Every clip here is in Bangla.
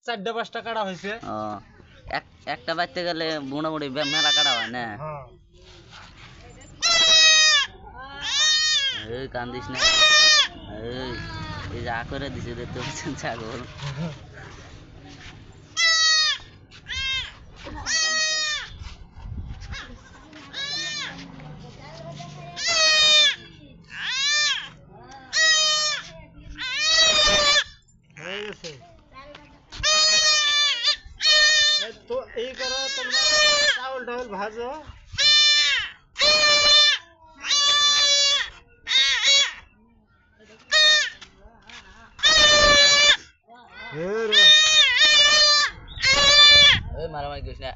4টা 5টা কাটা হয়েছে। একটা বাইতে গেলে মোটামুটি মেলা কাটা হয় না। এই কান্দিস না, এই যা করে দিছে দেখতে পাচ্ছেন ছাগল। তো এই করো তোমরা, চাউল টাউল ভাজো। মারামারি করিস না।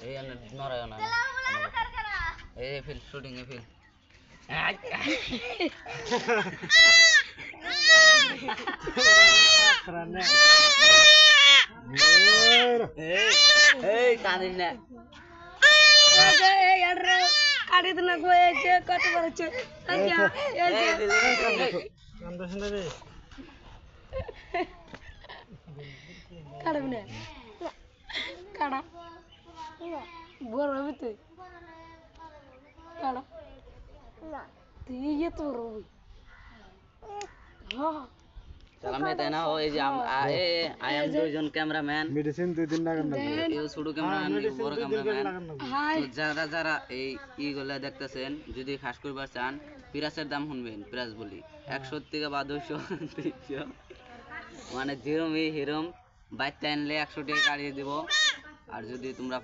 এই নড়ায় না, এই ফিল শুটিং এ ফিল। এই কাঁদিস না। কাটিতে না গো, এই যে কত বড় হচ্ছে। কাটবি না, কাটা বড় হবে তুই, কাটা তুই তো বড় হবি। সালাম তাই না, ওই যে আই এম দুইজন ক্যামেরাম্যান। মেডিসিন 2 দিন লাগান না, কেউ ছোট ক্যামেরাম্যান, বড় ক্যামেরাম্যান। তো যারা এই ইগুলা দেখতেছেন, যদি খাস করবার চান, পিরাসের দাম শুনবেন। পিরাস বলি 100 থেকে বা 200 300, মানে যেরম এই হেরম বাইতে আনলে 100 টাকা কাটিয়ে দিব। আর যদি তোমরা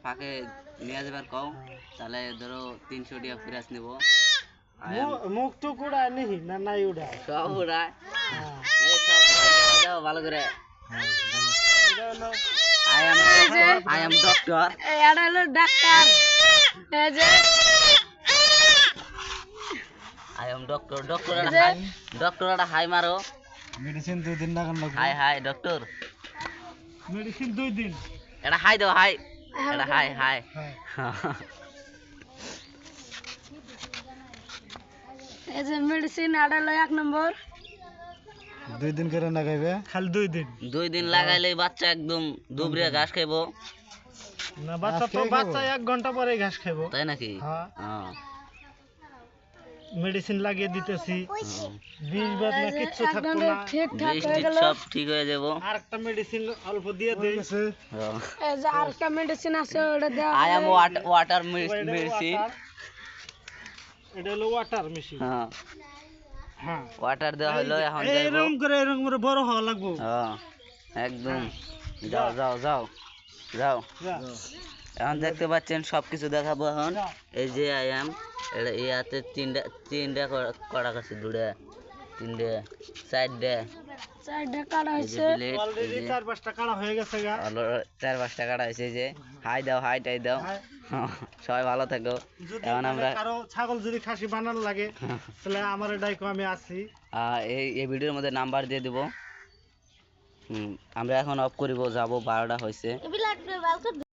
ফাঁকে নিয়ে যাবার কও, তাহলে ধরো 300 টাকা পিরাস নিব। মুখ তো কুড়ায় নেই না, নাই উড়ায়, সব উড়ায়। এই সব দাও ভালো করে। I am doctor. এটা হলো ডাক্তার। এই যে আই এম ডক্টর। ডক্টর একটা হাই মারো। মেডিসিন 2 দিন লাগান না। High doctor. মেডিসিন 2 দিন। এটা হাই দাও, হাই। এটা হাই। এই যে মেডিসিন, এটা হলো 1 নম্বর। 2 দিন করে লাগাইবে, খালি 2 দিন। 2 দিন লাগাইলে বাচ্চা একদম দুবরিয়া ঘাস খাইবো না। বাচ্চা 1 ঘন্টা পরে ঘাস খাইবো। তাই নাকি? হ্যাঁ। মেডিসিন লাগিয়ে দিতেছি, বিষ বাদ না কিচ্ছু থাকতো না, ঠিকঠাক হয়ে গেল। সব ঠিক হয়ে যাব। আরেকটা মেডিসিন অল্প দিয়ে দেই। এই যে আরেকটা মেডিসিন আছে, ওটা দেওয়া। I am water medicine. এটা হলো ওয়াটার মেশিন। হ্যাঁ, ওয়াটার দেওয়া হলো। এখন এরকম করে বড় হওয়া লাগবে। একদম। যাও। এখন দেখতে পাচ্ছেন সবকিছু দেখাবো। এখন এই যে আই এম, ইয়াতে তিনটা কড়া আছে, 2টা 3টা 4টা কাটা হয়েছে। অলরেডি 4-5টা কাটা হয়ে গেছে। 4-5টা কাটা হয়েছে। যে হাই দাও, হাই দাও। সবাই ভালো থাকো। এখন আমরা কারো ছাগল যদি খাসি বানানো লাগে, তাহলে আমার ডাইকো, আমি আছি। এই ভিডিওর মধ্যে নাম্বার দিয়ে দিব। আমরা এখন অফ করিব, যাব, 12টা হয়েছে।